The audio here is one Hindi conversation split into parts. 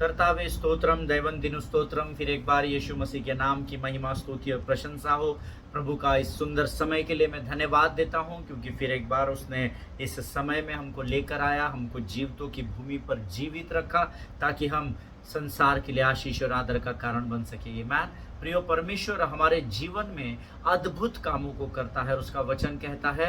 कर्तावे स्तोत्रम दैवंदिनु स्तोत्रम। फिर एक बार यीशु मसीह के नाम की महिमा स्तुति और प्रशंसा हो। प्रभु का इस सुंदर समय के लिए मैं धन्यवाद देता हूं, क्योंकि फिर एक बार उसने इस समय में हमको लेकर आया, हमको जीवितों की भूमि पर जीवित रखा, ताकि हम संसार के लिए आशीष और आदर का कारण बन सके। आमीन। प्रियो, परमेश्वर हमारे जीवन में अद्भुत कामों को करता है। उसका वचन कहता है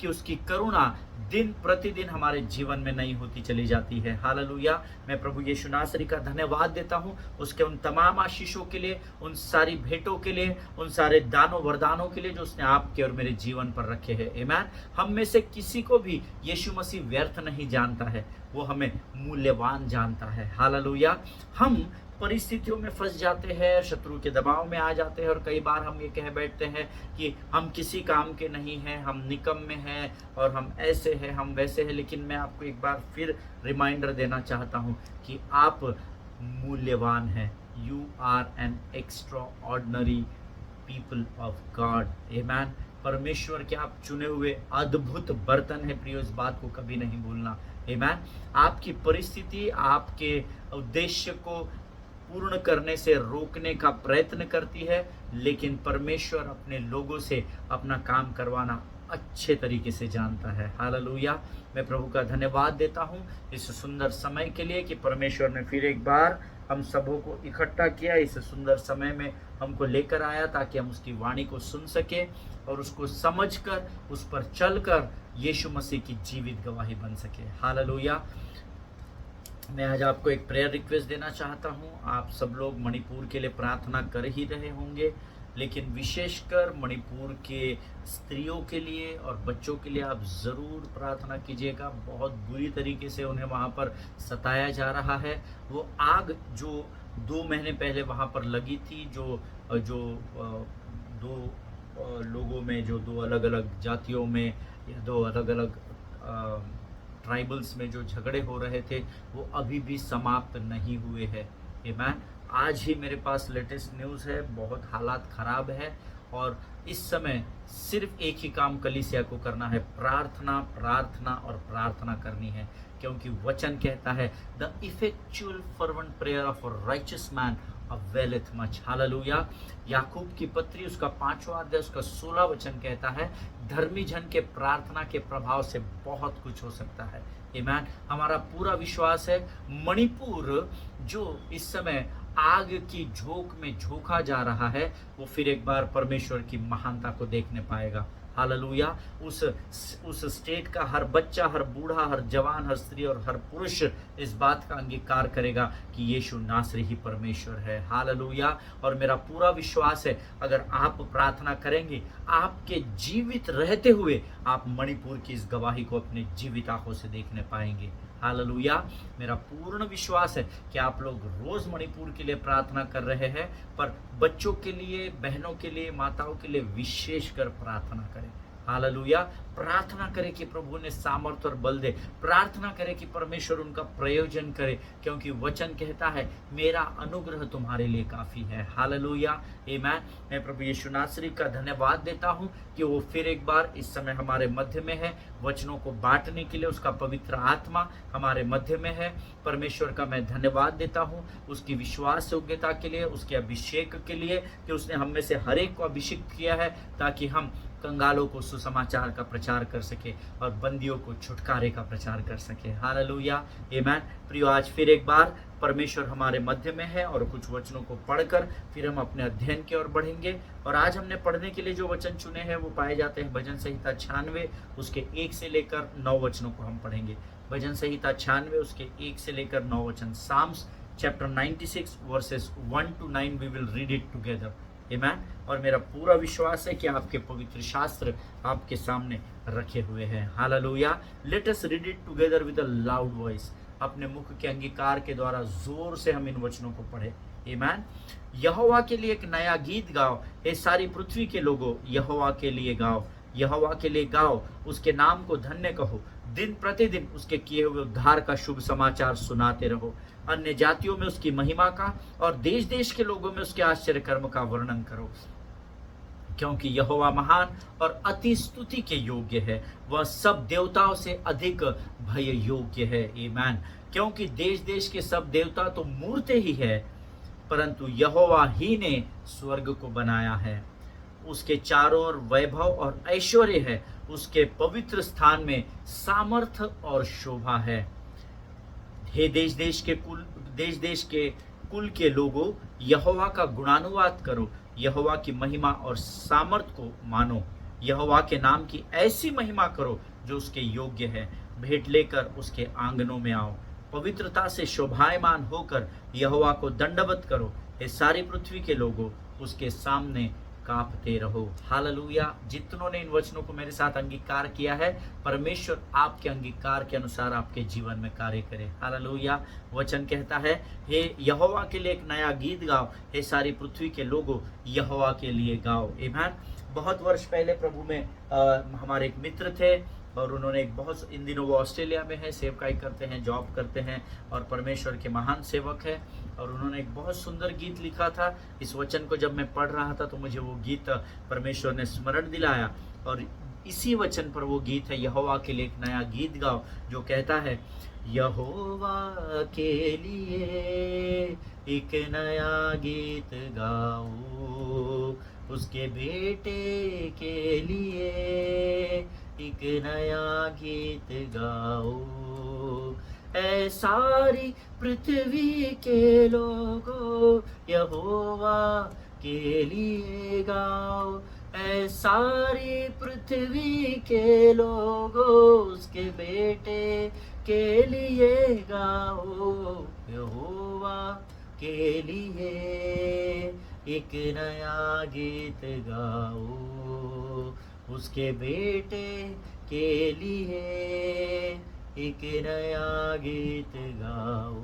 कि उसकी करुणा दिन प्रतिदिन हमारे जीवन में नई होती चली जाती है। हालेलुया। मैं प्रभु यीशु नासरी का धन्यवाद देता हूं, उसके उन तमाम आशीषों के लिए, उन सारी भेंटों के लिए, उन सारे दानों वरदानों के लिए जो उसने आपके और मेरे जीवन पर रखे हैं। आमीन। हम में से किसी को भी यीशु मसीह व्यर्थ नहीं जानता है, वो हमें मूल्यवान जानता है। हालेलुया। हम परिस्थितियों में फंस जाते हैं, शत्रु के दबाव में आ जाते हैं, और कई बार हम ये कह बैठते हैं कि हम किसी काम के नहीं हैं, हम निकम्मे हैं, और हम ऐसे हैं, हम वैसे हैं। लेकिन मैं आपको एक बार फिर रिमाइंडर देना चाहता हूँ कि आप मूल्यवान हैं। You are an extraordinary people of God. आमीन। परमेश्वर के आप चुने हुए अद्भुत बर्तन है। प्रियो, इस बात को कभी नहीं भूलना। आमीन। आपकी परिस्थिति आपके उद्देश्य को पूर्ण करने से रोकने का प्रयत्न करती है, लेकिन परमेश्वर अपने लोगों से अपना काम करवाना अच्छे तरीके से जानता है। हालेलुया। मैं प्रभु का धन्यवाद देता हूं इस सुंदर समय के लिए कि परमेश्वर ने फिर एक बार हम सबों को इकट्ठा किया, इस सुंदर समय में हमको लेकर आया, ताकि हम उसकी वाणी को सुन सके और उसको समझकर, उस पर चलकर यीशु मसीह की जीवित गवाही बन सके। हालेलुया। मैं आज आपको एक प्रेयर रिक्वेस्ट देना चाहता हूं। आप सब लोग मणिपुर के लिए प्रार्थना कर ही रहे होंगे, लेकिन विशेषकर मणिपुर के स्त्रियों के लिए और बच्चों के लिए आप ज़रूर प्रार्थना कीजिएगा। बहुत बुरी तरीके से उन्हें वहां पर सताया जा रहा है। वो आग जो 2 महीने पहले वहां पर लगी थी, जो दो लोगों में, जो 2 अलग अलग जातियों में या 2 अलग अलग ट्राइबल्स में जो झगड़े हो रहे थे, वो अभी भी समाप्त नहीं हुए हैं। आमीन। आज ही मेरे पास लेटेस्ट न्यूज़ है, बहुत हालात ख़राब है, और इस समय सिर्फ एक ही काम कलीसिया को करना है, प्रार्थना, प्रार्थना और प्रार्थना करनी है। क्योंकि वचन कहता है, the effectual fervent prayer of a righteous man availeth much. Hallelujah. याकूब की पत्री उसका 5वां अध्याय उसका 16 वचन कहता है, धर्मी जन के प्रार्थना के प्रभाव से बहुत कुछ हो सकता है। आमीन। हमारा पूरा विश्वास है, मणिपुर जो इस समय आग की झोंक में झोंका जा रहा है, वो फिर एक बार परमेश्वर की महानता को देखने पाएगा। हालेलुया। उस स्टेट का हर बच्चा, हर बूढ़ा, हर जवान, हर स्त्री और हर पुरुष इस बात का अंगीकार करेगा कि यीशु नासरी ही परमेश्वर है। हालेलुया। और मेरा पूरा विश्वास है, अगर आप प्रार्थना करेंगे, आपके जीवित रहते हुए आप मणिपुर की इस गवाही को अपने जीवित आंखों से देखने पाएंगे। हालेलुया। मेरा पूर्ण विश्वास है कि आप लोग रोज मणिपुर के लिए प्रार्थना कर रहे हैं, पर बच्चों के लिए, बहनों के लिए, माताओं के लिए विशेषकर प्रार्थना करें। हालेलुया। प्रार्थना करें कि प्रभु ने सामर्थ्य और बल दे। प्रार्थना करें कि परमेश्वर उनका प्रयोजन करे, क्योंकि वचन कहता है, मेरा अनुग्रह तुम्हारे लिए काफ़ी है। हालेलुया। आमीन। मैं प्रभु यीशु नासरी का धन्यवाद देता हूं कि वो फिर एक बार इस समय हमारे मध्य में है, वचनों को बांटने के लिए उसका पवित्र आत्मा हमारे मध्य में है। परमेश्वर का मैं धन्यवाद देता हूं उसकी विश्वास योग्यता के लिए, उसके अभिषेक के लिए, कि उसने हम में से हर एक को अभिषेक किया है, ताकि हम कंगालों को सुसमाचार का प्रचार कर सके और बंदियों को छुटकारे का प्रचार कर सके। हालेलुया। आमीन। प्रियो, आज फिर एक बार परमेश्वर हमारे मध्य में है, और कुछ वचनों को पढ़कर फिर हम अपने अध्ययन की ओर बढ़ेंगे। और आज हमने पढ़ने के लिए जो वचन चुने हैं वो पाए जाते हैं भजन संहिता 96 उसके 1 से लेकर 9 वचनों को हम पढ़ेंगे। भजन संहिता 96 उसके 1 से लेकर 9 वचन। Psalms chapter 96 verses 1 to 9 we will read it together. आमीन। और मेरा पूरा विश्वास है कि आपके पवित्र शास्त्र आपके सामने रखे हुए हैं। Hallelujah. Let us read it together with a loud voice. अपने मुख के अंगीकार के द्वारा जोर से हम इन वचनों को पढ़े। आमीन। यहोवा के लिए एक नया गीत गाओ, हे सारी पृथ्वी के लोगों, यहोवा के लिए गाओ, यहोवा के लिए गाओ, उसके नाम को धन्य कहो। दिन प्रतिदिन उसके किए हुए उद्धार का शुभ समाचार सुनाते रहो। अन्य जातियों में उसकी महिमा का और देश देश के लोगों में उसके आश्चर्य कर्म का वर्णन करो। क्योंकि यहोवा महान और अति स्तुति के योग्य है, वह सब देवताओं से अधिक भय योग्य है। आमीन। क्योंकि देश देश के सब देवता तो मूर्ति ही है, परंतु यहोवा ही ने स्वर्ग को बनाया है। उसके चारों ओर वैभव और ऐश्वर्य है, उसके पवित्र स्थान में सामर्थ्य और शोभा है। हे देश देश के कुल के लोगों, यहोवा का गुणानुवाद करो, यहोवा की महिमा और सामर्थ को मानो, यहोवा के नाम की ऐसी महिमा करो जो उसके योग्य है। भेंट लेकर उसके आंगनों में आओ, पवित्रता से शोभायमान होकर यहोवा को दंडवत करो। हे सारी पृथ्वी के लोगों, उसके सामने कांपते रहो। हालेलुया। जितनों ने इन वचनों को मेरे साथ अंगीकार किया है, परमेश्वर आपके अंगीकार के अनुसार आपके जीवन में कार्य करे। हालेलुया। वचन कहता है, हे यहोवा के लिए एक नया गीत गाओ, हे सारी पृथ्वी के लोगों यहोवा के लिए गाओ। आमीन। बहुत वर्ष पहले प्रभु में हमारे एक मित्र थे और उन्होंने एक बहुत, इन दिनों वो ऑस्ट्रेलिया में है, सेवकाई करते हैं, जॉब करते हैं और परमेश्वर के महान सेवक है। और उन्होंने एक बहुत सुंदर गीत लिखा था। इस वचन को जब मैं पढ़ रहा था तो मुझे वो गीत परमेश्वर ने स्मरण दिलाया, और इसी वचन पर वो गीत है, यहोवा के लिए एक नया गीत गाओ, जो कहता है, यहोवा के लिए एक नया गीत गाओ, उसके बेटे के लिए एक नया गीत गाओ। ऐ सारी पृथ्वी के लोगों यहोवा के लिए गाओ, ऐ सारी पृथ्वी के लोगों उसके बेटे के लिए गाओ, यहोवा के लिए एक नया गीत गाओ, उसके बेटे के लिए एक नया गीत गाओ।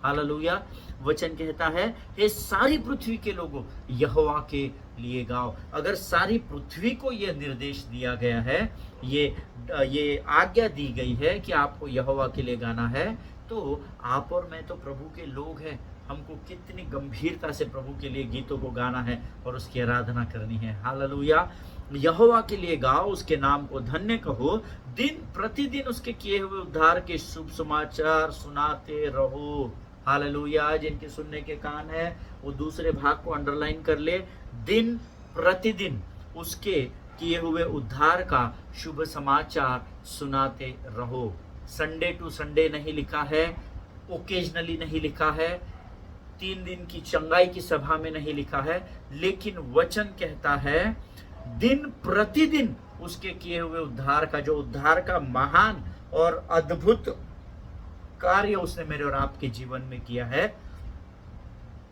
हालेलुया। वचन कहता है, हे सारी पृथ्वी के लोगों यहोवा के लिए गाओ। अगर सारी पृथ्वी को यह निर्देश दिया गया है, ये आज्ञा दी गई है कि आपको यहोवा के लिए गाना है, तो आप और मैं तो प्रभु के लोग हैं। हमको कितनी गंभीरता से प्रभु के लिए गीतों को गाना है और उसकी आराधना करनी है। हालेलुया। यहोवा के लिए गाओ, उसके नाम को धन्य कहो, दिन प्रतिदिन उसके किए हुए उद्धार के शुभ समाचार सुनाते रहो। हालेलुया। जिनके सुनने के कान है वो दूसरे भाग को अंडरलाइन कर ले। दिन प्रतिदिन उसके किए हुए उद्धार का शुभ समाचार सुनाते रहो। संडे टू संडे नहीं लिखा है, ओकेजनली नहीं लिखा है, 3 दिन की चंगाई की सभा में नहीं लिखा है, लेकिन वचन कहता है दिन प्रतिदिन उसके किए हुए उद्धार का, जो उद्धार का महान और अद्भुत कार्य उसने मेरे और आपके जीवन में किया है,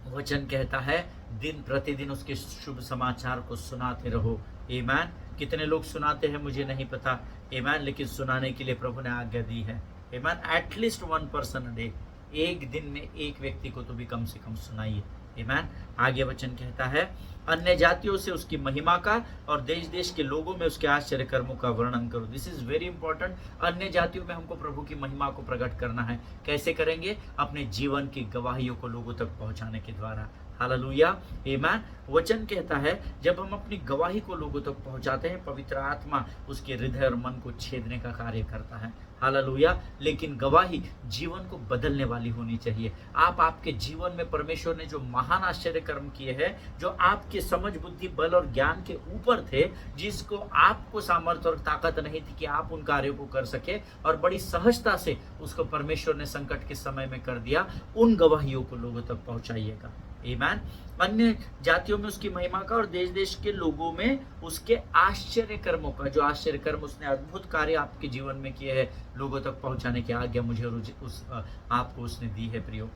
वचन कहता है दिन प्रतिदिन उसके शुभ समाचार को सुनाते रहो। आमीन। कितने लोग सुनाते हैं मुझे नहीं पता, आमीन, लेकिन सुनाने के लिए प्रभु ने आज्ञा दी है। आमीन। एटलीस्ट 1 पर्सन अ डे, एक दिन में एक व्यक्ति को तो भी कम से कम सुनाइए। आमीन। आगे वचन कहता है, अन्य जातियों से उसकी महिमा का और देश देश के लोगों में उसके आश्चर्य कर्मों का वर्णन करो। This is very important. अन्य जातियों में हमको प्रभु की महिमा को प्रकट करना है। कैसे करेंगे? अपने जीवन की गवाहियों को लोगों तक पहुंचाने के द्वारा। हालेलुया। आमीन। वचन कहता है जब हम अपनी गवाही को लोगों तक पहुंचाते हैं, पवित्र आत्मा उसके हृदय और मन को छेदने का कार्य करता है। हालेलुया। लेकिन गवाही जीवन को बदलने वाली होनी चाहिए। आपके जीवन में परमेश्वर ने जो महान आश्चर्य कर्म किए हैं, जो आपके समझ, बुद्धि, बल और ज्ञान के ऊपर थे, जिसको आपको सामर्थ्य और ताकत नहीं थी कि आप उन कार्यों को कर सके, और बड़ी सहजता से उसको परमेश्वर ने संकट के समय में कर दिया, उन गवाहियों को लोगों तक पहुंचाइएगा। आमीन। अन्य जातियों में उसकी महिमा का और देश देश के लोगों में उसके आश्चर्य कर्मों का, जो आश्चर्य कर्म उसने अद्भुत कार्य आपके जीवन में किए हैं, लोगों तक पहुंचाने की आज्ञा मुझे और आपको उसने दी है प्रियो।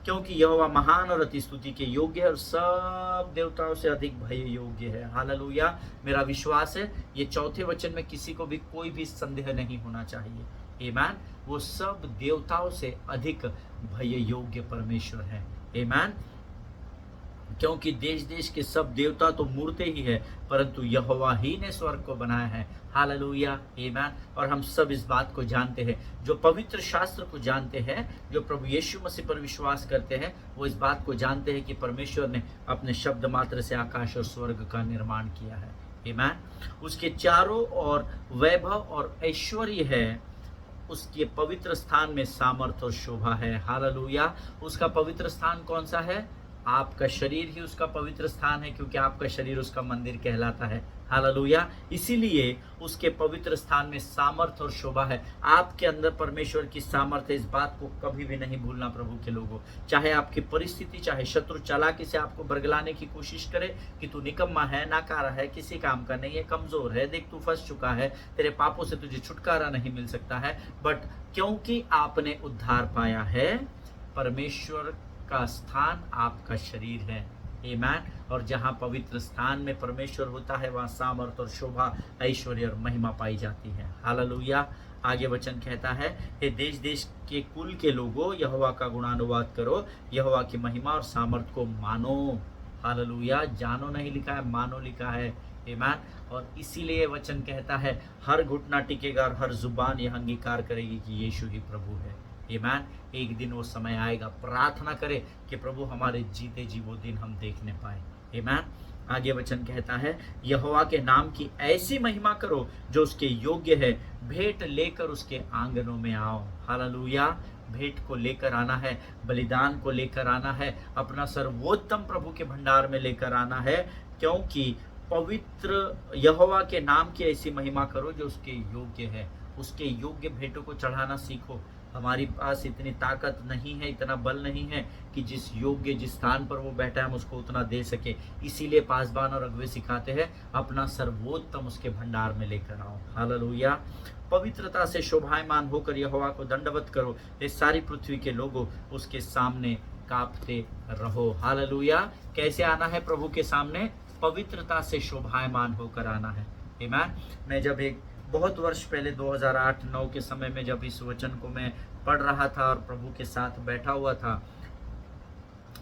क्योंकि यहोवा महान और अति स्तुति के योग्य है और सब देवताओं से अधिक भय योग्य है। हालेलुया। मेरा विश्वास है ये चौथे वचन में किसी को भी कोई भी संदेह नहीं होना चाहिए। आमीन। वो सब देवताओं से अधिक भय योग्य परमेश्वर है। आमीन। क्योंकि देश देश के सब देवता तो मूर्ति ही है, परंतु यहोवा ही ने स्वर्ग को बनाया है। हालेलुया। आमीन। और हम सब इस बात को जानते हैं, जो पवित्र शास्त्र को जानते हैं, जो प्रभु यीशु मसीह पर विश्वास करते हैं, वो इस बात को जानते हैं कि परमेश्वर ने अपने शब्द मात्र से आकाश और स्वर्ग का निर्माण किया है। आमीन। उसके चारों ओर वैभव और ऐश्वर्य है, उसके पवित्र स्थान में सामर्थ और शोभा है। हालेलुया। उसका पवित्र स्थान कौन सा है? आपका शरीर ही उसका पवित्र स्थान है, क्योंकि आपका शरीर उसका मंदिर कहलाता है। हालेलुया। इसीलिए उसके पवित्र स्थान में सामर्थ और शोभा है। आपके अंदर परमेश्वर की सामर्थ है, इस बात को कभी भी नहीं भूलना प्रभु के लोगों। चाहे आपकी परिस्थिति, चाहे शत्रु चालाकी से आपको बरगलाने की कोशिश करे कि तू निकम्मा है, नाकारा है, किसी काम का नहीं है, कमजोर है, देख तू फंस चुका है, तेरे पापों से तुझे छुटकारा नहीं मिल सकता है, बट क्योंकि आपने उद्धार पाया है, परमेश्वर का स्थान आपका शरीर है। आमीन। और जहाँ पवित्र स्थान में परमेश्वर होता है, वहाँ सामर्थ और शोभा, ऐश्वर्य और महिमा पाई जाती है। हालेलुया। आगे वचन कहता है, हे देश देश के कुल के लोगों, यहोवा का गुणानुवाद करो, यहोवा की महिमा और सामर्थ को मानो। हालेलुया। जानो नहीं लिखा है, मानो लिखा है। आमीन। और इसीलिए वचन कहता है, हर घुटना टिकेगा और हर जुबान यह अंगीकार करेगी कि यीशु ही प्रभु है। आमीन। एक दिन वो समय आएगा, प्रार्थना करें कि प्रभु हमारे जीते जी वो दिन हम देखने पाए। आमीन। आगे वचन कहता है, यहोवा के नाम की ऐसी महिमा करो जो उसके योग्य है, भेंट लेकर उसके आंगनों में आओ। हालेलुया। भेंट को लेकर आना है, बलिदान को लेकर आना है, अपना सर्वोत्तम प्रभु के भंडार में लेकर आना है, क्योंकि पवित्र यहोवा के नाम की ऐसी महिमा करो जो उसके योग्य है। उसके योग्य भेंटों को चढ़ाना सीखो। हमारी पास इतनी ताकत नहीं है, इतना बल नहीं है कि जिस योग्य, जिस स्थान पर वो बैठा है, हम उसको उतना दे सके। इसीलिए पासबान और अगुवे सिखाते हैं, अपना सर्वोत्तम उसके भंडार में लेकर आओ। हालेलुया। पवित्रता से शोभायमान होकर यहोवा को दंडवत करो, ये सारी पृथ्वी के लोगों उसके सामने कांपते रहो। हालेलुया। कैसे आना है प्रभु के सामने? पवित्रता से शोभायमान होकर आना है। आमीन। मैं जब एक बहुत वर्ष पहले 2008-9 के समय में जब इस वचन को मैं पढ़ रहा था और प्रभु के साथ बैठा हुआ था,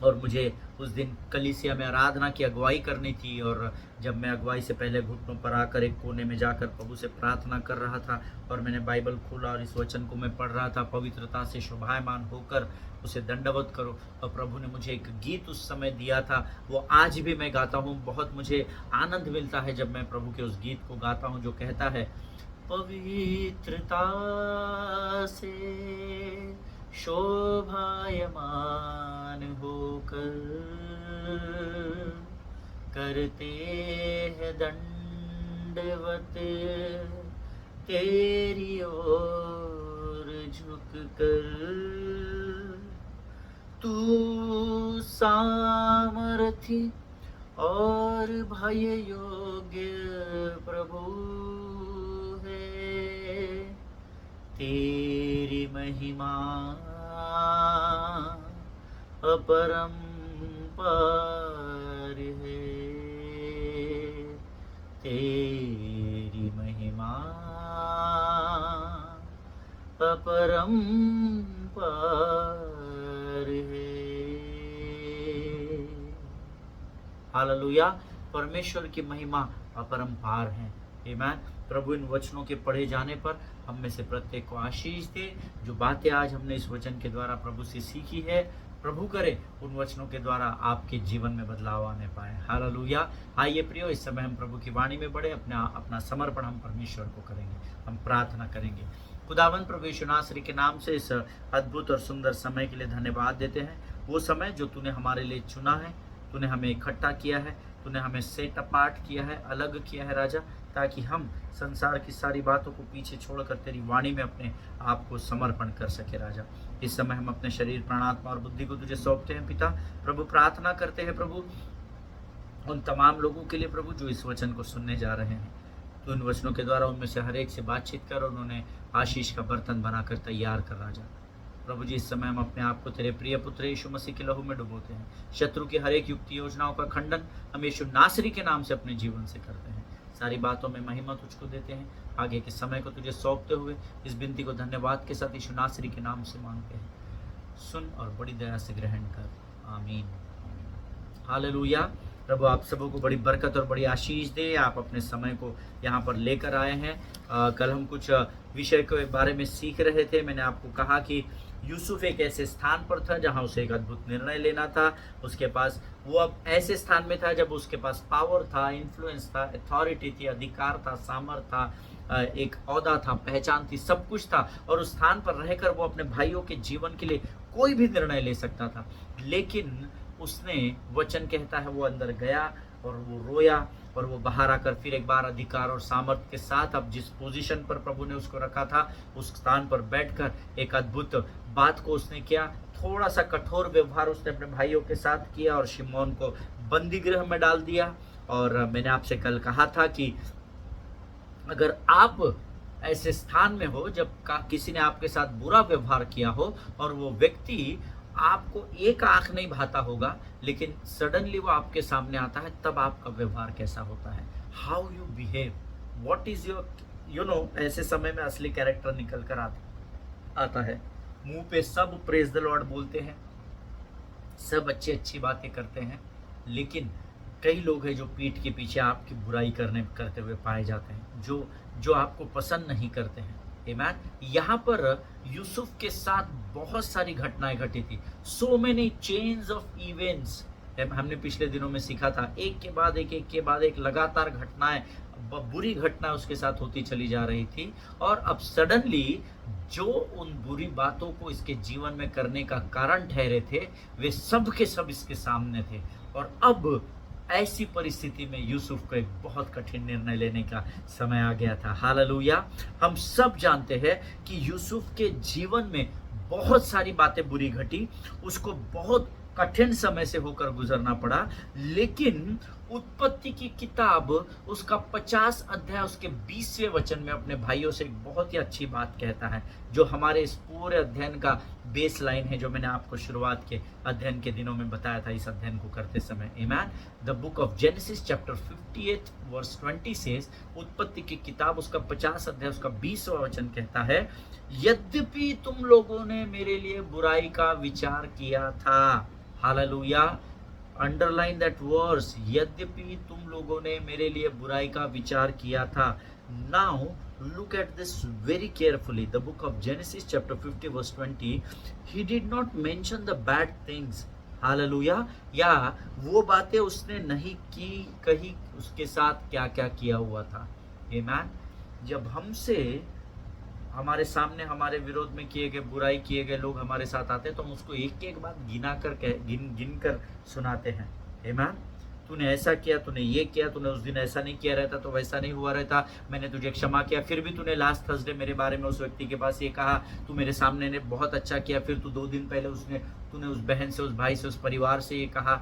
और मुझे उस दिन कलीसिया में आराधना की अगुवाई करनी थी, और जब मैं अगुवाई से पहले घुटनों पर आकर एक कोने में जाकर प्रभु से प्रार्थना कर रहा था, और मैंने बाइबल खोला और इस वचन को मैं पढ़ रहा था, पवित्रता से शोभायमान होकर उसे दंडवत करो। और प्रभु ने मुझे एक गीत उस समय दिया था, वो आज भी मैं गाता हूँ। बहुत मुझे आनंद मिलता है जब मैं प्रभु के उस गीत को गाता हूँ, जो कहता है, पवित्रता से शोभायमान होकर करते हैं दंडवत तेरी ओर झुककर, तू सामर्थी और भय योग्य प्रभु है, तेरी महिमा अपरंपार है, तेरी महिमा अपरंपार है। हालेलुया। परमेश्वर की महिमा अपरंपार है। आमीन। प्रभु इन वचनों के पढ़े जाने पर हम में से प्रत्येक को आशीष दे। जो बातें आज हमने इस वचन के द्वारा प्रभु से सीखी है, प्रभु करे उन वचनों के द्वारा आपके जीवन में बदलाव आने पाए। हालेलुया। आइए प्रियो, इस समय हम प्रभु की वाणी में बढ़े, अपना समर्पण हम परमेश्वर को करेंगे, हम प्रार्थना करेंगे। खुदावन प्रभु यीशु नासरी के नाम से इस अद्भुत और सुंदर समय के लिए धन्यवाद देते हैं। वो समय जो तूने हमारे लिए चुना है, तूने हमें इकट्ठा किया है, तूने हमें सेट अपार्ट किया है, अलग किया है राजा, ताकि हम संसार की सारी बातों को पीछे छोड़कर तेरी वाणी में अपने आप को समर्पण कर सके राजा। इस समय हम अपने शरीर, प्राणात्मा और बुद्धि को तुझे सौंपते हैं पिता। प्रभु प्रार्थना करते हैं प्रभु उन तमाम लोगों के लिए प्रभु जो इस वचन को सुनने जा रहे हैं। तो इन वचनों के द्वारा उनमें से हर एक से बातचीत कर और उन्होंने आशीष का बर्तन बनाकर तैयार कर राजा। प्रभु जी, इस समय हम अपने आप को तेरे प्रिय पुत्र यीशु मसीह के लहू में डुबोते हैं। शत्रु की हर एक युक्ति योजनाओं का खंडन हम यीशु नासरी के नाम से अपने जीवन से करते हैं। सारी बातों में महिमा तुझको देते हैं। आगे के समय को तुझे सौंपते हुए इस विनती को धन्यवाद के साथ यीशु नासरी के नाम से मांगते हैं। सुन और बड़ी दया से ग्रहण कर। आमीन। हालेलुया। प्रभु आप सबों को बड़ी बरकत और बड़ी आशीष दे। आप अपने समय को यहाँ पर लेकर आए हैं। कल हम कुछ विषय के बारे में सीख रहे थे। मैंने आपको कहा कि यूसुफ एक ऐसे स्थान पर था जहाँ उसे एक अद्भुत निर्णय लेना था। उसके पास वो अब ऐसे स्थान में था जब उसके पास पावर था, इन्फ्लुएंस था, अथॉरिटी थी, अधिकार था, सामर्थ था, एक ओहदा था, पहचान थी, सब कुछ था और उस स्थान पर रहकर वो अपने भाइयों के जीवन के लिए कोई भी निर्णय ले सकता था। लेकिन उसने, वचन कहता है, वो अंदर गया और वो रोया और वो बाहर आकर फिर एक बार अधिकार और सामर्थ्य के साथ अब जिस पोजीशन पर प्रभु ने उसको रखा था उस स्थान पर बैठकर एक अद्भुत बात को उसने किया। थोड़ा सा कठोर व्यवहार उसने अपने भाइयों के साथ किया और शिमोन को बंदी गृह में डाल दिया। और मैंने आपसे कल कहा था कि अगर आप ऐसे स्थान में हो जब किसी ने आपके साथ बुरा व्यवहार किया हो और वो व्यक्ति आपको एक आंख नहीं भाता होगा, लेकिन सडनली वो आपके सामने आता है, तब आपका व्यवहार कैसा होता है, how you behave, what is your ऐसे समय में असली कैरेक्टर निकल कर आता है। मुंह पे सब प्रेज द लॉर्ड बोलते हैं, सब अच्छी अच्छी बातें करते हैं, लेकिन कई लोग हैं जो पीठ के पीछे आपकी बुराई करते हुए पाए जाते हैं, जो आपको पसंद नहीं करते हैं। आमीन। यहाँ पर यूसुफ के साथ बहुत सारी घटनाएं घटी थी, so many chains of events. हमने पिछले दिनों में सीखा था, एक के बाद एक लगातार घटनाएं, बुरी घटना उसके साथ होती चली जा रही थी। और अब सडनली जो उन बुरी बातों को इसके जीवन में करने का कारण ठहरे थे, वे सब के सब इसके सामने थे। और अब ऐसी परिस्थिति में यूसुफ को एक बहुत कठिन निर्णय लेने का समय आ गया था। हालेलुया। हम सब जानते हैं कि यूसुफ के जीवन में बहुत सारी बातें बुरी घटी, उसको बहुत कठिन समय से होकर गुजरना पड़ा, लेकिन उत्पत्ति की किताब उसका 50 अध्याय उसके 20वें वचन में अपने भाइयों से एक बहुत ही अच्छी बात कहता है, जो हमारे इस पूरे अध्ययन का बेस लाइन है, जो मैंने आपको शुरुआत के अध्ययन के दिनों में बताया था इस अध्ययन को करते समय। आमीन। The book of Genesis chapter 58 verse 20 से, उत्पत्ति की किताब उसका 50 अध्याय उसका 20वां वचन कहता है, यद्यपि तुम लोगों ने मेरे लिए बुराई का विचार किया था। हालेलुया। अंडरलाइन दैट वर्स, यद्यपि तुम लोगों ने मेरे लिए बुराई का विचार किया था। Now look at this very carefully. The book of Genesis chapter 50 verse 20, he did not mention the bad things. Hallelujah. या वो बातें उसने नहीं की, कही उसके साथ क्या क्या किया हुआ था। Amen. जब हमसे, हमारे सामने, हमारे विरोध में किए गए, बुराई किए गए लोग हमारे साथ आते हैं, तो हम उसको एक एक बात गिन कर सुनाते हैं। आमीन। तूने ऐसा किया, तूने ये किया, तूने उस दिन ऐसा नहीं किया रहता तो वैसा नहीं हुआ रहता, मैंने तुझे क्षमा किया, फिर भी तूने लास्ट थर्सडे मेरे बारे में उस व्यक्ति के पास ये कहा, तू मेरे सामने ने बहुत अच्छा किया, फिर तू 2 दिन पहले तूने उस बहन से, उस भाई से, उस परिवार से ये कहा।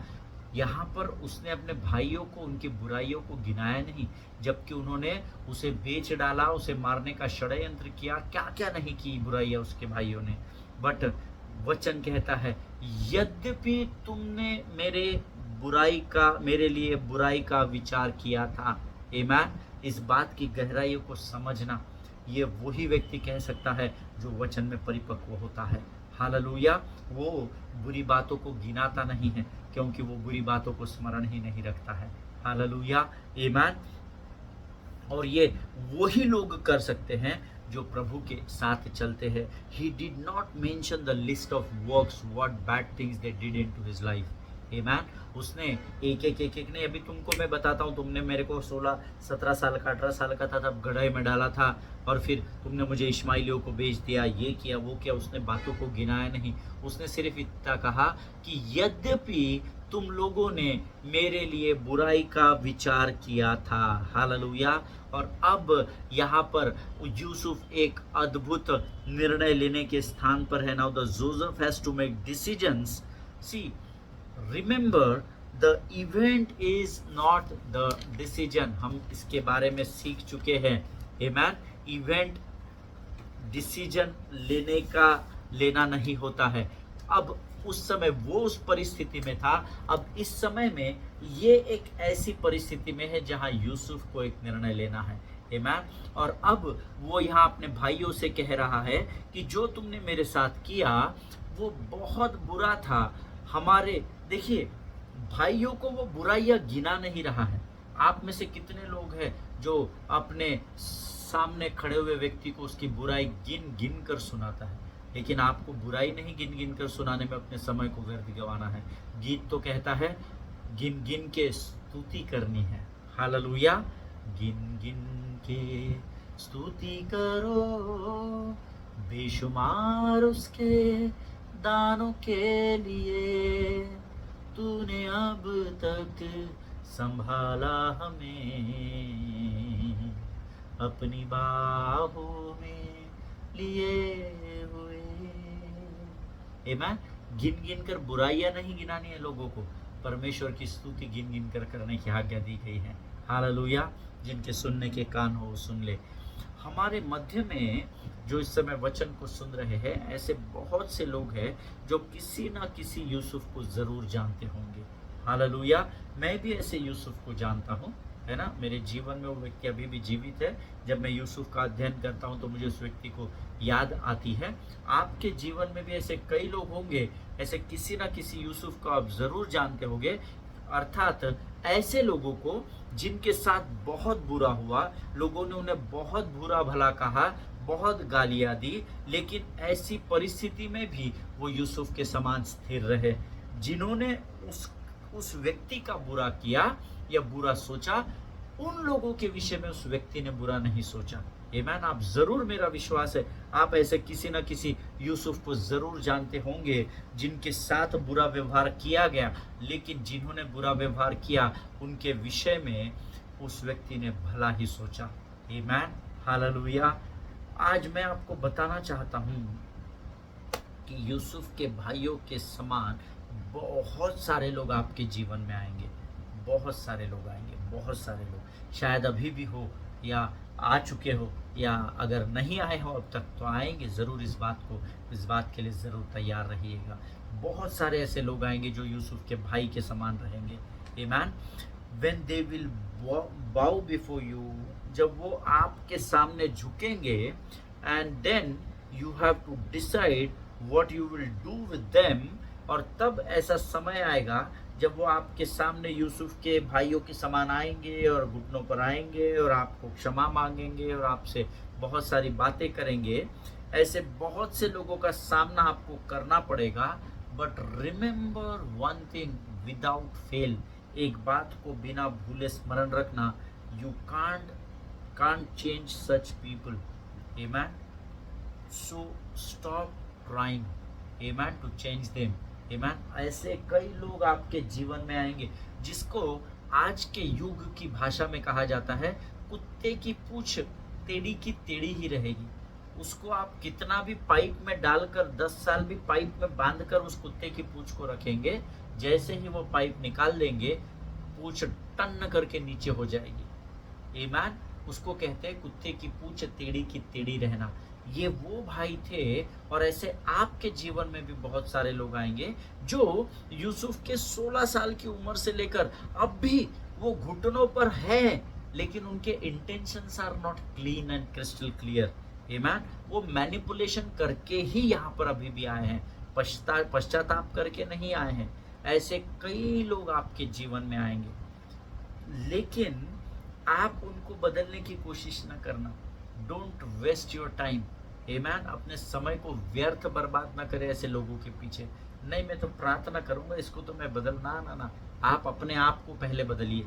यहाँ पर उसने अपने भाइयों को, उनकी बुराइयों को गिनाया नहीं, जबकि उन्होंने उसे बेच डाला, उसे मारने का षड्यंत्र किया, क्या क्या नहीं की बुराइयां उसके भाइयों ने। बट वचन कहता है, यद्यपि तुमने मेरे लिए बुराई का विचार किया था। आमीन। इस बात की गहराइयों को समझना, ये वही व्यक्ति कह सकता है जो वचन में परिपक्व होता है। हालेलुया। वो बुरी बातों को गिनाता नहीं है, क्योंकि वो बुरी बातों को स्मरण ही नहीं रखता है। हालेलुया। आमीन। और ये वही लोग कर सकते हैं जो प्रभु के साथ चलते हैं। He did not mention the list of works, what bad things they did into his life. Amen. उसने एक नहीं, अभी तुमको मैं बताता हूँ, तुमने मेरे को 16-17 साल का, 18 साल का था तब गड्ढे में डाला था, और फिर तुमने मुझे इश्माइलियों को बेच दिया, ये किया वो किया। उसने बातों को गिनाया नहीं, उसने सिर्फ इतना कहा कि यद्यपि तुम लोगों ने मेरे लिए बुराई का विचार किया था। हालेलुया। और अब यहाँ पर यूसुफ एक अद्भुत निर्णय लेने के स्थान पर है। Now the Joseph has to make decisions. See, remember the event is not the decision. हम इसके बारे में सीख चुके हैं। आमीन। इवेंट डिसीजन लेना नहीं होता है। अब उस समय वो उस परिस्थिति में था, अब इस समय में ये एक ऐसी परिस्थिति में है जहां यूसुफ को एक निर्णय लेना है। आमीन। और अब वो यहाँ अपने भाइयों से कह रहा है कि जो तुमने मेरे साथ किया वो बहुत बुरा था। देखिए, भाइयों को वो बुराइयां गिना नहीं रहा है। आप में से कितने लोग हैं जो अपने सामने खड़े हुए व्यक्ति को उसकी बुराई गिन कर सुनाता है, लेकिन आपको बुराई नहीं गिन कर सुनाने में अपने समय को व्यर्थ गंवाना है। गीत तो कहता है गिन के स्तुति करनी है। हालेलुया। गिन के स्तुति करो बेशुमार उसके दानों के लिए। तूने अब तक संभाला हमें अपनी बाहों में लिए हुए। आमीन। गिन गिन कर बुराइयां नहीं गिनानी है लोगों को, परमेश्वर की स्तुति गिन गिन कर करने की आज्ञा दी गई है। हालेलुया। जिनके सुनने के कान हो वो सुन ले। हमारे मध्य में जो इस समय वचन को सुन रहे हैं, ऐसे बहुत से लोग हैं जो किसी ना किसी यूसुफ को जरूर जानते होंगे। हालेलुया। मैं भी ऐसे यूसुफ को जानता हूँ, है ना। मेरे जीवन में वो व्यक्ति अभी भी जीवित है। जब मैं यूसुफ का अध्ययन करता हूँ तो मुझे उस व्यक्ति को याद आती है। आपके जीवन में भी ऐसे कई लोग होंगे, ऐसे किसी ना किसी यूसुफ को आप जरूर जानते होंगे, अर्थात ऐसे लोगों को जिनके साथ बहुत बुरा हुआ, लोगों ने उन्हें बहुत बुरा भला कहा, बहुत गालियां दी, लेकिन ऐसी परिस्थिति में भी वो यूसुफ के समान स्थिर रहे। जिन्होंने उस व्यक्ति का बुरा किया या बुरा सोचा, उन लोगों के विषय में उस व्यक्ति ने बुरा नहीं सोचा। आमीन। आप जरूर, मेरा विश्वास है आप ऐसे किसी न किसी यूसुफ को जरूर जानते होंगे जिनके साथ बुरा व्यवहार किया गया, लेकिन जिन्होंने बुरा व्यवहार किया उनके विषय में उस व्यक्ति ने भला ही सोचा। आमीन। हालेलुया। आज मैं आपको बताना चाहता हूं कि यूसुफ के भाइयों के समान बहुत सारे लोग आपके जीवन में आएंगे। बहुत सारे लोग आएंगे, बहुत सारे लोग, शायद अभी भी हो या आ चुके हो, या अगर नहीं आए हो अब तक तो आएंगे ज़रूर। इस बात के लिए ज़रूर तैयार रहिएगा। बहुत सारे ऐसे लोग आएंगे जो यूसुफ के भाई के समान रहेंगे। आमीन। When they will bow before you, जब वो आपके सामने झुकेंगे, and then you have to decide what you will do with them. और तब ऐसा समय आएगा जब वो आपके सामने यूसुफ के भाइयों के समान आएंगे और घुटनों पर आएंगे और आपको क्षमा मांगेंगे और आपसे बहुत सारी बातें करेंगे। ऐसे बहुत से लोगों का सामना आपको करना पड़ेगा। But remember one thing without fail, एक बात को बिना भूले स्मरण रखना, you can't change such people. आमीन। सो स्टॉप ट्राइंग, आमीन, टू चेंज देम। आमीन। ऐसे कई लोग आपके जीवन में आएंगे जिसको आज के युग की भाषा में कहा जाता है, कुत्ते की पूंछ टेढ़ी की टेढ़ी ही रहेगी। उसको आप कितना भी पाइप में डालकर 10 साल भी पाइप में बांधकर उस कुत्ते की पूंछ को रखेंगे, जैसे ही वो पाइप निकाल देंगे पूंछ टन करके नीचे हो जाएगी। आमीन। उसको कहते हैं कुत्ते की पूंछ टेढ़ी की टेढ़ी रहना। ये वो भाई थे। और ऐसे आपके जीवन में भी बहुत सारे लोग आएंगे जो यूसुफ के 16 साल की उम्र से लेकर अब भी वो घुटनों पर है, लेकिन उनके intentions are not clean and crystal clear. आमीन। वो मैनिपुलेशन करके ही यहाँ पर अभी भी आए हैं, पश्चाताप करके नहीं आए हैं। ऐसे कई लोग आपके जीवन में आएंगे, लेकिन आप उनको बदलने की कोशिश न करना। Don't waste your time. आमीन। अपने समय को व्यर्थ बर्बाद ना करें ऐसे लोगों के पीछे। नहीं, मैं तो प्रार्थना करूंगा, इसको तो मैं बदलना ना। आप अपने आप को पहले बदलिए।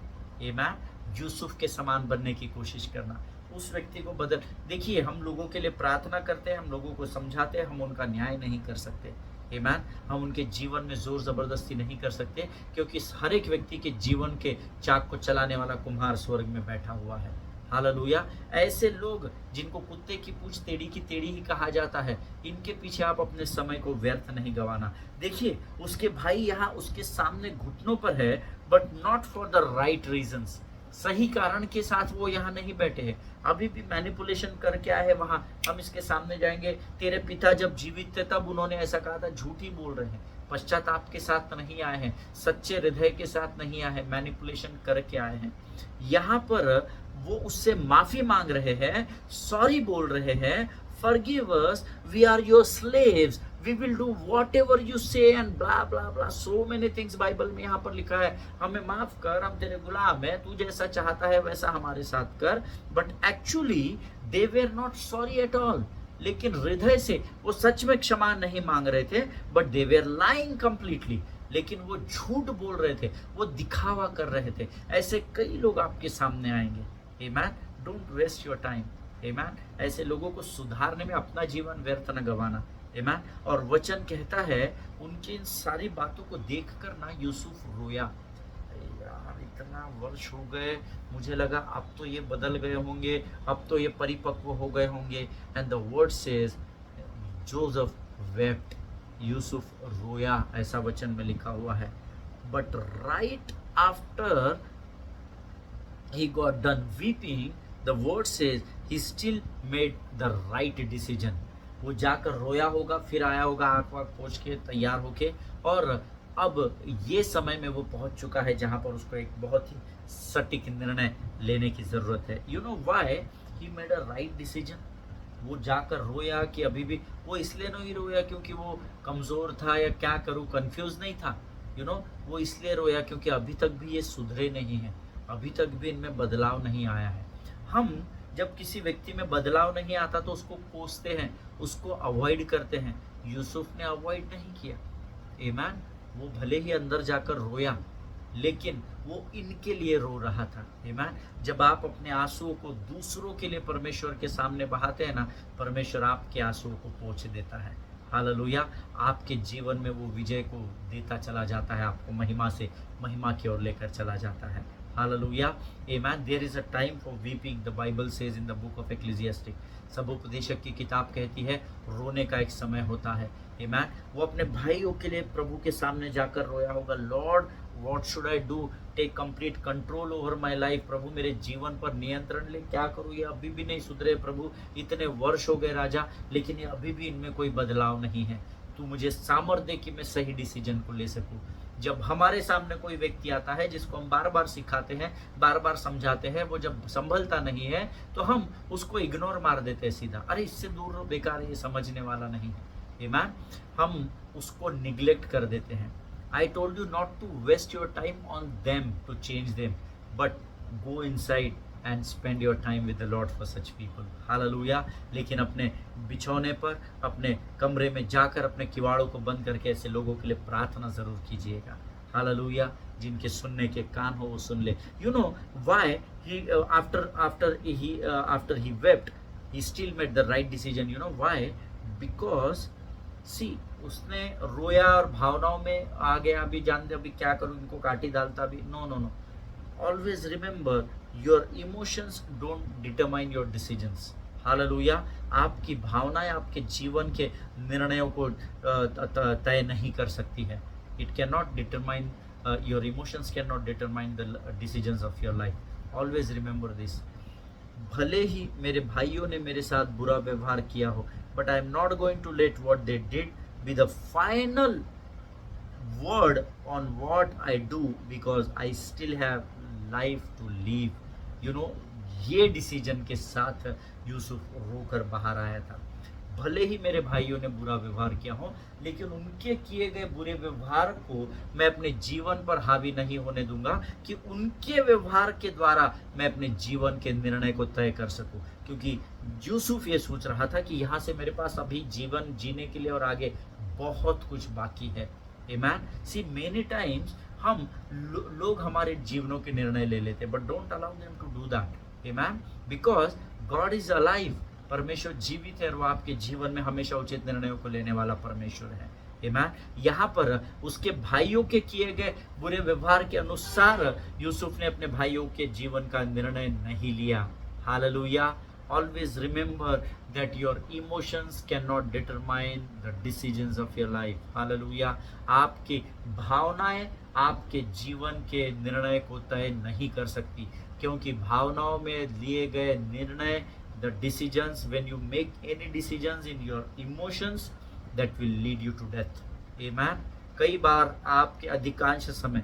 आमीन। यूसुफ के समान बनने की कोशिश करना, उस व्यक्ति को बदल। देखिए, हम लोगों के लिए प्रार्थना करते हैं, हम लोगों को समझाते हैं, हम उनका न्याय नहीं कर सकते। आमीन। हम उनके जीवन में जोर जबरदस्ती नहीं कर सकते, क्योंकि हर एक व्यक्ति के जीवन के चाक को चलाने वाला कुम्हार स्वर्ग में बैठा हुआ है। हालेलुया। ऐसे लोग जिनको कुत्ते की पूंछ टेढ़ी की टेढ़ी ही कहा जाता है, इनके पीछे आप अपने समय को व्यर्थ नहीं गंवाना। देखिए, उसके भाई यहाँ उसके सामने घुटनों पर है, but not for the right reasons. सही कारण के साथ वो यहाँ नहीं बैठे हैं, अभी भी मैनिपुलेशन करके आए हैं वहां। हम इसके सामने जाएंगे, तेरे पिता जब जीवित थे तब उन्होंने ऐसा कहा था। झूठी बोल रहे हैं, पश्चाताप के साथ नहीं आए हैं, सच्चे हृदय के साथ नहीं आए हैं, मैनिपुलेशन करके आए हैं। यहाँ पर वो उससे माफी मांग रहे हैं, सॉरी बोल रहे हैं, forgive us, we are your slaves, we will do whatever you say and blah blah blah, so many things Bible में यहाँ पर लिखा है। हमें माफ कर, हम तेरे गुलाम हैं, तू जैसा चाहता है वैसा हमारे साथ कर। But actually they were not sorry at all। लेकिन हृदय से वो सच में क्षमा नहीं मांग रहे थे, but they were lying completely। लेकिन वो झूठ बोल रहे थे, वो दिखावा कर रहे थे। ऐसे कई लोग आपके सामने आएंगे। Amen. Don't waste your time. Amen. ऐसे लोगों को सुधारने में अपना जीवन व्यर्थ न गंवाना, आमेन। और वचन कहता है उनकी इन सारी बातों को देखकर ना यूसुफ रोया। यार इतना वर्ष हो गए, मुझे लगा अब तो ये बदल गए होंगे, अब तो ये परिपक्व हो गए होंगे। And the word says Joseph wept, Yusuf रोया, ऐसा वचन में लिखा हुआ है। But right after he got done weeping, the word says he still made the right decision. वो जाकर रोया होगा, फिर आया होगा आँख वाँख पोंछ के तैयार होके, और अब ये समय में वो पहुंच चुका है जहां पर उसको एक बहुत ही सटीक निर्णय लेने की जरूरत है। You know why he made a right decision? वो जाकर रोया कि अभी भी, वो इसलिए नहीं रोया क्योंकि वो कमजोर था या क्या करूं, कंफ्यूज नहीं था। वो इसलिए रोया क्योंकि अभी तक भी ये सुधरे नहीं हैं, अभी तक भी इनमें बदलाव नहीं आया है। हम जब किसी व्यक्ति में बदलाव नहीं आता तो उसको कोसते हैं, उसको अवॉइड करते हैं। यूसुफ ने अवॉइड नहीं किया, आमेन। वो भले ही अंदर जाकर रोया, लेकिन वो इनके लिए रो रहा था, आमेन। जब आप अपने आंसुओं को दूसरों के लिए परमेश्वर के सामने बहाते हैं ना, परमेश्वर आपके आंसुओं को पोंछ देता है। हालेलुया। आपके जीवन में वो विजय को देता चला जाता है, आपको महिमा से महिमा की ओर लेकर चला जाता है। Hallelujah. Amen. There is a time for weeping. The Bible says in the book of Ecclesiastic. सबोपदेशक की किताब कहती है रोने का एक समय होता है। Amen. वो अपने भाइयों के लिए प्रभु के सामने जाकर रोया होगा। Lord what should I do? Take complete control over my life. प्रभु मेरे जीवन पर नियंत्रण ले, क्या करूँ? ये अभी भी नहीं सुधरे प्रभु, इतने वर्ष हो गए राजा, लेकिन ये अभी भी इनमें कोई बदलाव नहीं है। तू मुझे सामर्थ्य दे कि मैं सही डिसीजन को ले सकूँ। जब हमारे सामने कोई व्यक्ति आता है जिसको हम बार बार सिखाते हैं, बार बार समझाते हैं, वो जब संभलता नहीं है तो हम उसको इग्नोर मार देते हैं सीधा, अरे इससे दूर रहो, बेकार है, ये समझने वाला नहीं है। आमेन। हम उसको निग्लेक्ट कर देते हैं। I told you not to waste your time on them to change them, but go inside and spend your time with the Lord for such people. Hallelujah. लेकिन अपने बिछौने पर, अपने कमरे में जाकर अपने किवाड़ों को बंद करके ऐसे लोगों के लिए प्रार्थना जरूर कीजिएगा। हालेलुया। जिनके सुनने के कान हो वो सुन ले। You know why he after he wept he still made the right decision. You know why? Because see, उसने रोया और भावनाओं में आ गया, अभी जानते अभी क्या करूं, इनको काटी डालता भी। No no no, always remember your emotions don't determine your decisions. Hallelujah. आपकी भावनाएं आपके जीवन के निर्णयों को तय नहीं कर सकती है। It cannot determine your emotions cannot determine the decisions of your life. Always remember this. भले ही मेरे भाइयों ने मेरे साथ बुरा व्यवहार किया हो, but I am not going to let what they did be the final word on what I do, because I still have life to live. You know, ये डिसीजन के साथ यूसुफ रोकर बाहर आया था। भले ही मेरे भाइयों ने बुरा व्यवहार किया हो, लेकिन उनके किए गए बुरे व्यवहार को मैं अपने जीवन पर हावी नहीं होने दूंगा, कि उनके व्यवहार के द्वारा मैं अपने जीवन के निर्णय को तय कर सकूं। क्योंकि यूसुफ ये सोच रहा था कि यहाँ से मेरे पास अभी जीवन जीने के लिए और आगे बहुत कुछ बाकी है। आमेन। सी, मेनी टाइम्स हम लोग हमारे जीवनों के निर्णय ले लेते, but don't allow them to do that. Amen. Because God is alive. परमेश्वर जीवित है और वो आपके जीवन में हमेशा उचित निर्णयों को लेने वाला परमेश्वर है। आमेन। यहाँ पर उसके भाइयों के किए गए बुरे व्यवहार के अनुसार यूसुफ ने अपने भाइयों के जीवन का निर्णय नहीं लिया। Hallelujah. Always remember that your emotions cannot determine the decisions of your life. Hallelujah. आपकी भावनाएं आपके जीवन के निर्णय को तय नहीं कर सकती, क्योंकि भावनाओं में लिए गए निर्णय, the decisions, when you make any decisions in your emotions, that will lead you to death. Amen. कई बार आपके अधिकांश समय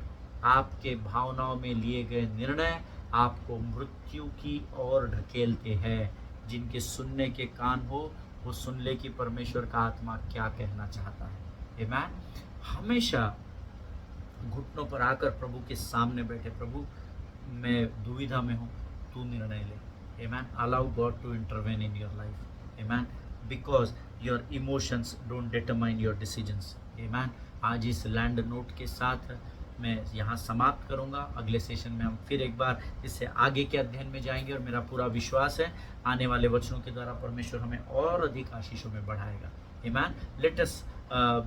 आपके भावनाओं में लिए गए निर्णय आपको मृत्यु की ओर ढकेलते हैं। जिनके सुनने के कान हो वो सुन ले कि परमेश्वर का आत्मा क्या कहना चाहता है। आमेन। हमेशा घुटनों पर आकर प्रभु के सामने बैठे, प्रभु मैं दुविधा में हूँ, तू निर्णय ले। Amen. Allow God to intervene in your life. Amen. Because your emotions don't determine your decisions. Amen. आज इस लैंड नोट के साथ मैं यहाँ समाप्त करूँगा। अगले सेशन में हम फिर एक बार इससे आगे के अध्ययन में जाएंगे और मेरा पूरा विश्वास है आने वाले वचनों के द्वारा परमेश्वर हमें और अधिक आशीषों में बढ़ाएगा। Amen. Let us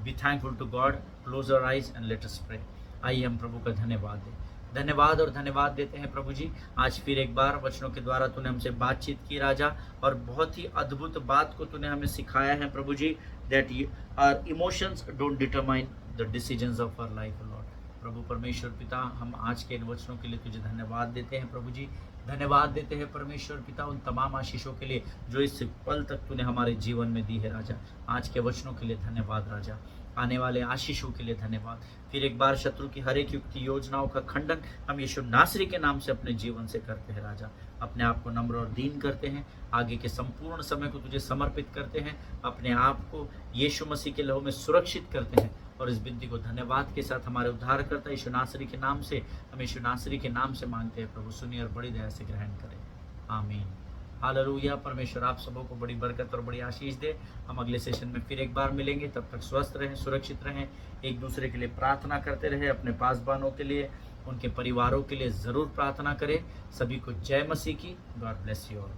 be thankful to God. Close our eyes and let us pray. आइए हम प्रभु का धन्यवाद दें। धन्यवाद और धन्यवाद देते हैं प्रभु जी, आज फिर एक बार वचनों के द्वारा तूने हमसे बातचीत की राजा, और बहुत ही अद्भुत बात को तूने हमें सिखाया है प्रभु जी, that our emotions don't determine the decisions of our life Lord. प्रभु परमेश्वर पिता, हम आज के इन वचनों के लिए तुझे धन्यवाद देते हैं प्रभु जी। धन्यवाद देते हैं परमेश्वर पिता उन तमाम आशीषों के लिए जो इस पल तक तूने हमारे जीवन में दी है राजा। आज के वचनों के लिए धन्यवाद राजा, आने वाले आशीषों के लिए धन्यवाद। फिर एक बार शत्रु की हर एक युक्ति योजनाओं का खंडन हम यीशु नासरी के नाम से अपने जीवन से करते हैं राजा। अपने आप को नम्र और दीन करते हैं, आगे के संपूर्ण समय को तुझे समर्पित करते हैं, अपने आप को यीशु मसीह के लहू में सुरक्षित करते हैं, और इस विनती को धन्यवाद के साथ हमारे उद्धारकर्ता यीशु नासरी के नाम से, हम यीशु नासरी के नाम से मांगते हैं। प्रभु सुनिए और बड़ी दया से ग्रहण करें। आमीन। हालेलुया। परमेश्वर आप सबों को बड़ी बरकत और बड़ी आशीष दे। हम अगले सेशन में फिर एक बार मिलेंगे, तब तक स्वस्थ रहें, सुरक्षित रहें, एक दूसरे के लिए प्रार्थना करते रहें, अपने पासबानों के लिए, उनके परिवारों के लिए ज़रूर प्रार्थना करें। सभी को जय मसीह की। God bless you all.